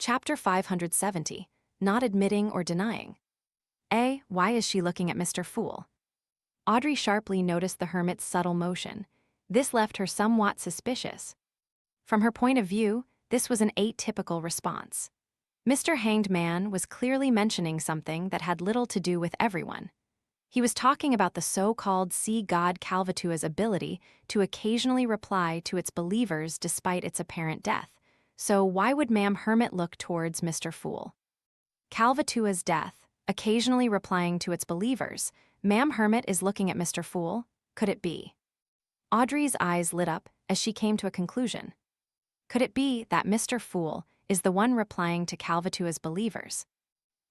Chapter 570, Not Admitting or Denying. A. Why is she looking at Mr. Fool? Audrey sharply noticed the hermit's subtle motion. This left her somewhat suspicious. From her point of view, this was an atypical response. Mr. Hanged Man was clearly mentioning something that had little to do with everyone. He was talking about the so-called sea god Kalvatua's ability to occasionally reply to its believers despite its apparent death. So why would Ma'am Hermit look towards Mr. Fool? Kalvatua's death, occasionally replying to its believers. Ma'am Hermit is looking at Mr. Fool. Could it be? Audrey's eyes lit up as she came to a conclusion. Could it be that Mr. Fool is the one replying to Kalvatua's believers?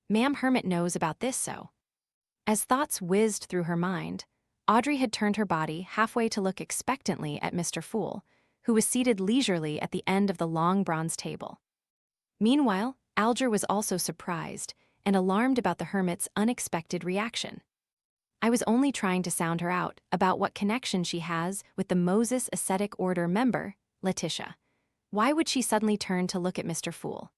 Ma'am Hermit knows about this, so. As thoughts whizzed through her mind, Audrey had turned her body halfway to look expectantly at Mr. Fool, who was seated leisurely at the end of the long bronze table. Meanwhile, Alger was also surprised and alarmed about the hermit's unexpected reaction. I was only trying to sound her out about what connection she has with the Moses Ascetic Order member, Letitia. Why would she suddenly turn to look at Mr. Fool?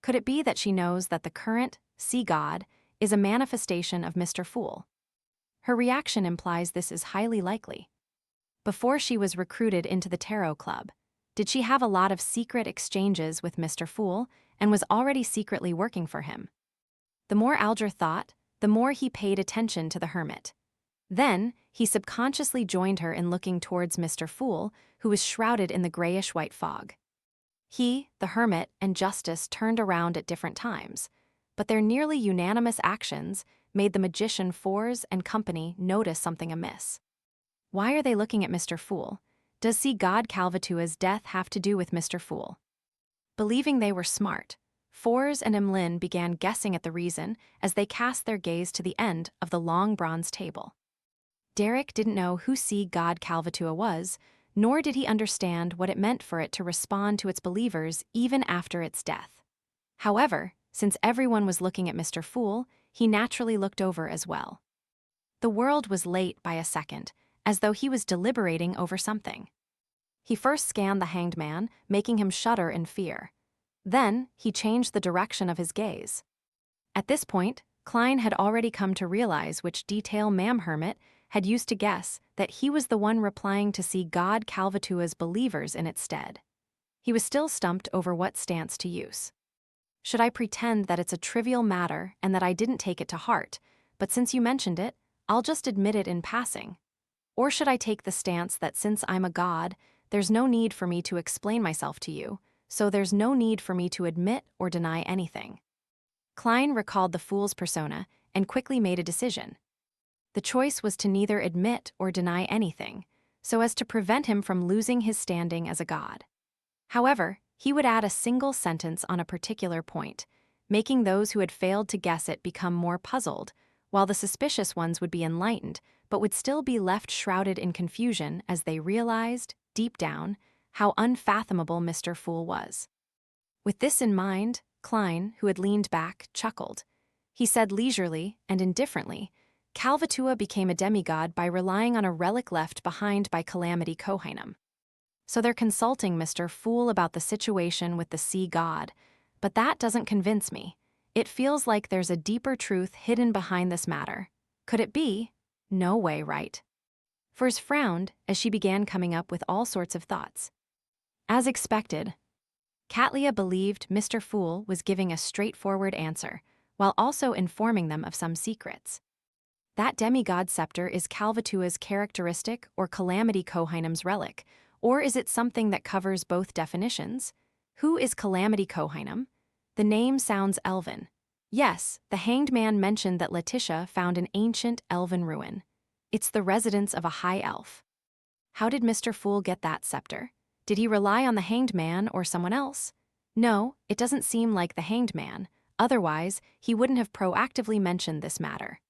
Could it be that she knows that the current sea god is a manifestation of Mr. Fool? Her reaction implies this is highly likely. Before she was recruited into the Tarot Club, did she have a lot of secret exchanges with Mr. Fool and was already secretly working for him? The more Alger thought, the more he paid attention to the hermit. Then, he subconsciously joined her in looking towards Mr. Fool, who was shrouded in the grayish-white fog. He, the hermit, and Justice turned around at different times, but their nearly unanimous actions made the magician Fours and company notice something amiss. Why are they looking at Mr. Fool? Does sea god Kalvatua's death have to do with Mr. Fool? Believing they were smart, Fours and Emlyn began guessing at the reason as they cast their gaze to the end of the long bronze table. Derek didn't know who sea god Kalvatua was, nor did he understand what it meant for it to respond to its believers even after its death. However, since everyone was looking at Mr. Fool, he naturally looked over as well. The world was late by a second, as though he was deliberating over something. He first scanned the Hanged Man, making him shudder in fear. Then, he changed the direction of his gaze. At this point, Klein had already come to realize which detail Ma'am Hermit had used to guess that he was the one replying to see God Kalvatua's believers in its stead. He was still stumped over what stance to use. Should I pretend that it's a trivial matter and that I didn't take it to heart, but since you mentioned it, I'll just admit it in passing? Or should I take the stance that since I'm a god, there's no need for me to explain myself to you, so there's no need for me to admit or deny anything? Klein recalled the fool's persona and quickly made a decision. The choice was to neither admit or deny anything, so as to prevent him from losing his standing as a god. However, he would add a single sentence on a particular point, making those who had failed to guess it become more puzzled, while the suspicious ones would be enlightened, but would still be left shrouded in confusion as they realized, deep down, how unfathomable Mr. Fool was. With this in mind, Klein, who had leaned back, chuckled. He said leisurely and indifferently, Kalvatua became a demigod by relying on a relic left behind by Calamity Kohainum. So they're consulting Mr. Fool about the situation with the sea god, but that doesn't convince me. It feels like there's a deeper truth hidden behind this matter. Could it be? No way, right? Furs frowned as she began coming up with all sorts of thoughts. As expected, Katlia believed Mr. Fool was giving a straightforward answer, while also informing them of some secrets. That demigod scepter is Kalvatua's characteristic or Calamity Kohainum's relic, or is it something that covers both definitions? Who is Calamity Kohainum? The name sounds elven. Yes, the Hanged Man mentioned that Letitia found an ancient elven ruin. It's the residence of a high elf. How did Mr. Fool get that scepter? Did he rely on the Hanged Man or someone else? No, it doesn't seem like the Hanged Man. Otherwise, he wouldn't have proactively mentioned this matter.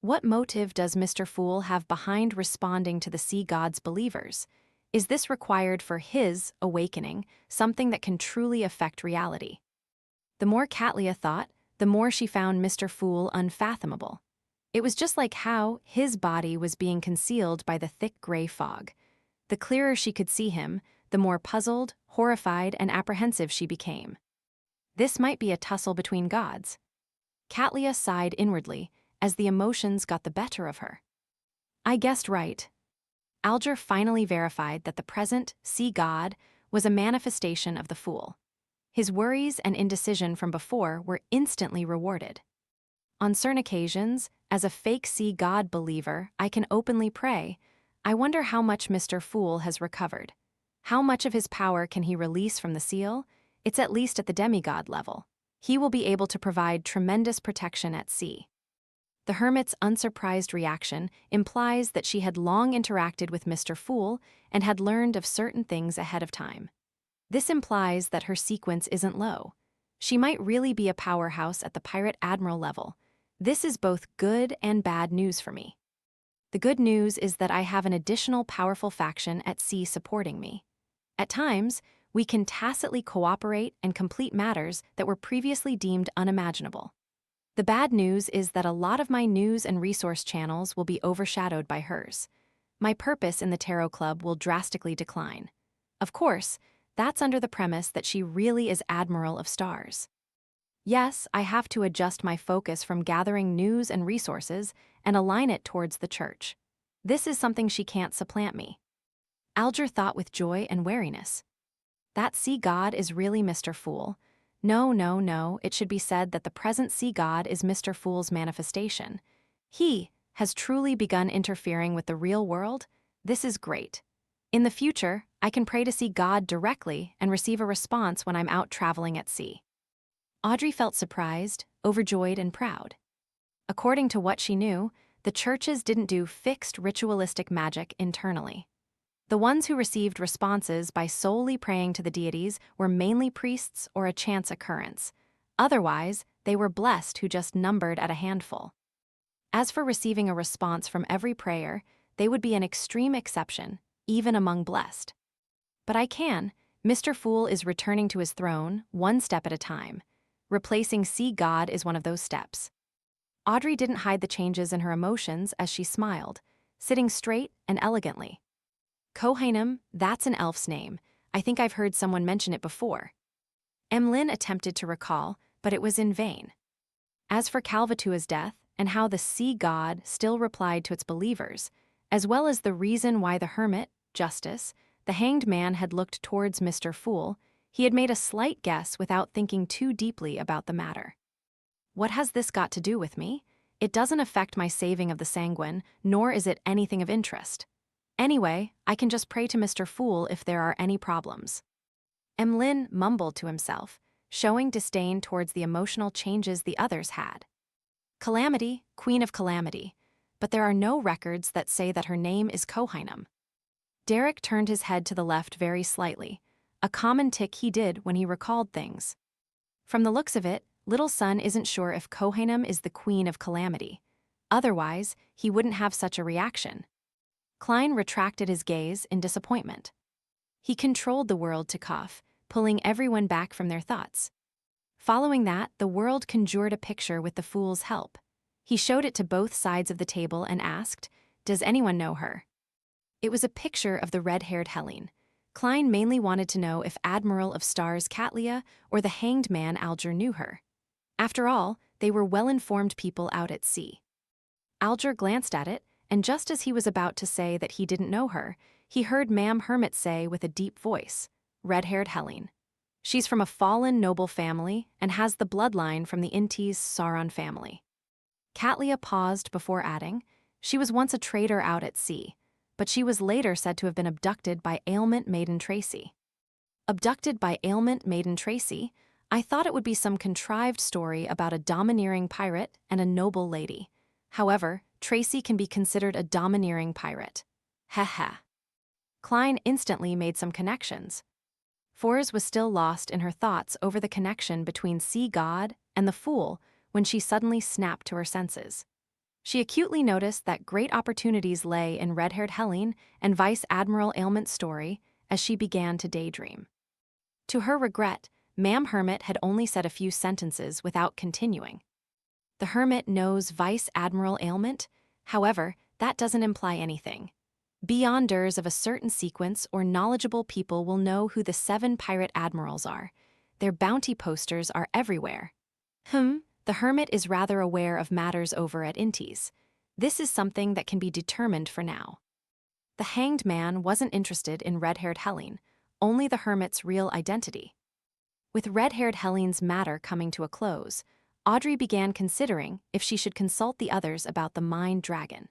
What motive does Mr. Fool have behind responding to the sea god's believers? Is this required for his awakening, something that can truly affect reality? The more Katlia thought, the more she found Mr. Fool unfathomable. It was just like how his body was being concealed by the thick gray fog. The clearer she could see him, the more puzzled, horrified, and apprehensive she became. This might be a tussle between gods. Katlia sighed inwardly as the emotions got the better of her. I guessed right. Alger finally verified that the present sea god was a manifestation of the Fool. His worries and indecision from before were instantly rewarded. On certain occasions, as a fake sea god believer, I can openly pray, I wonder how much Mr. Fool has recovered. How much of his power can he release from the seal? It's at least at the demigod level. He will be able to provide tremendous protection at sea. The hermit's unsurprised reaction implies that she had long interacted with Mr. Fool and had learned of certain things ahead of time. This implies that her sequence isn't low. She might really be a powerhouse at the pirate admiral level. This is both good and bad news for me. The good news is that I have an additional powerful faction at sea supporting me. At times, we can tacitly cooperate and complete matters that were previously deemed unimaginable. The bad news is that a lot of my news and resource channels will be overshadowed by hers. My purpose in the Tarot Club will drastically decline. Of course, that's under the premise that she really is Admiral of Stars. Yes, I have to adjust my focus from gathering news and resources and align it towards the church. This is something she can't supplant me. Alger thought with joy and wariness. That sea god is really Mr. Fool. No, it should be said that the present sea god is Mr. Fool's manifestation. He has truly begun interfering with the real world. This is great. In the future, I can pray to see God directly and receive a response when I'm out traveling at sea. Audrey felt surprised, overjoyed, and proud. According to what she knew, the churches didn't do fixed ritualistic magic internally. The ones who received responses by solely praying to the deities were mainly priests or a chance occurrence. Otherwise, they were blessed who just numbered at a handful. As for receiving a response from every prayer, they would be an extreme exception, even among blessed. But Mr. Fool is returning to his throne, one step at a time. Replacing Sea God is one of those steps. Audrey didn't hide the changes in her emotions as she smiled, sitting straight and elegantly. Kohainam, that's an elf's name. I think I've heard someone mention it before. Emlyn attempted to recall, but it was in vain. As for Kalvatua's death and how the sea god still replied to its believers, as well as the reason why the hermit, Justice, the hanged man had looked towards Mr. Fool, he had made a slight guess without thinking too deeply about the matter. What has this got to do with me? It doesn't affect my saving of the Sanguine, nor is it anything of interest. Anyway, I can just pray to Mr. Fool if there are any problems. Emlyn mumbled to himself, showing disdain towards the emotional changes the others had. Calamity, Queen of Calamity, but there are no records that say that her name is Kohainam. Derek turned his head to the left very slightly, a common tic he did when he recalled things. From the looks of it, Little Sun isn't sure if Kohainam is the Queen of Calamity. Otherwise, he wouldn't have such a reaction. Klein retracted his gaze in disappointment. He controlled the world to cough, pulling everyone back from their thoughts. Following that, the world conjured a picture with the Fool's help. He showed it to both sides of the table and asked, "Does anyone know her?" It was a picture of the red-haired Helene. Klein mainly wanted to know if Admiral of Stars Katlia or the hanged man Alger knew her. After all, they were well-informed people out at sea. Alger glanced at it, and just as he was about to say that he didn't know her, he heard Ma'am Hermit say with a deep voice, "Red-haired Helene. She's from a fallen noble family and has the bloodline from the Intis Sauron family." Katlia paused before adding, "She was once a trader out at sea, but she was later said to have been abducted by Ailment Maiden Tracy." Abducted by Ailment Maiden Tracy? I thought it would be some contrived story about a domineering pirate and a noble lady. However, Tracy can be considered a domineering pirate. Heh. Klein instantly made some connections. Fors was still lost in her thoughts over the connection between Sea God and the Fool when she suddenly snapped to her senses. She acutely noticed that great opportunities lay in red-haired Helene and Vice Admiral Ailment's story as she began to daydream. To her regret, Ma'am Hermit had only said a few sentences without continuing. The Hermit knows Vice Admiral Ailment, however, that doesn't imply anything. Beyonders of a certain sequence or knowledgeable people will know who the 7 pirate admirals are. Their bounty posters are everywhere. The hermit is rather aware of matters over at Inti's. This is something that can be determined for now. The hanged man wasn't interested in red-haired Helene, only the hermit's real identity. With red-haired Helene's matter coming to a close, Audrey began considering if she should consult the others about the Mind Dragon.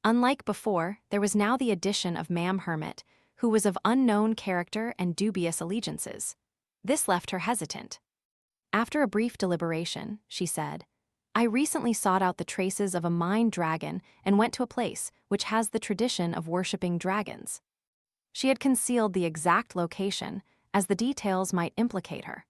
Unlike before, there was now the addition of Ma'am Hermit, who was of unknown character and dubious allegiances. This left her hesitant. After a brief deliberation, she said, "I recently sought out the traces of a Mind Dragon and went to a place which has the tradition of worshipping dragons." She had concealed the exact location, as the details might implicate her.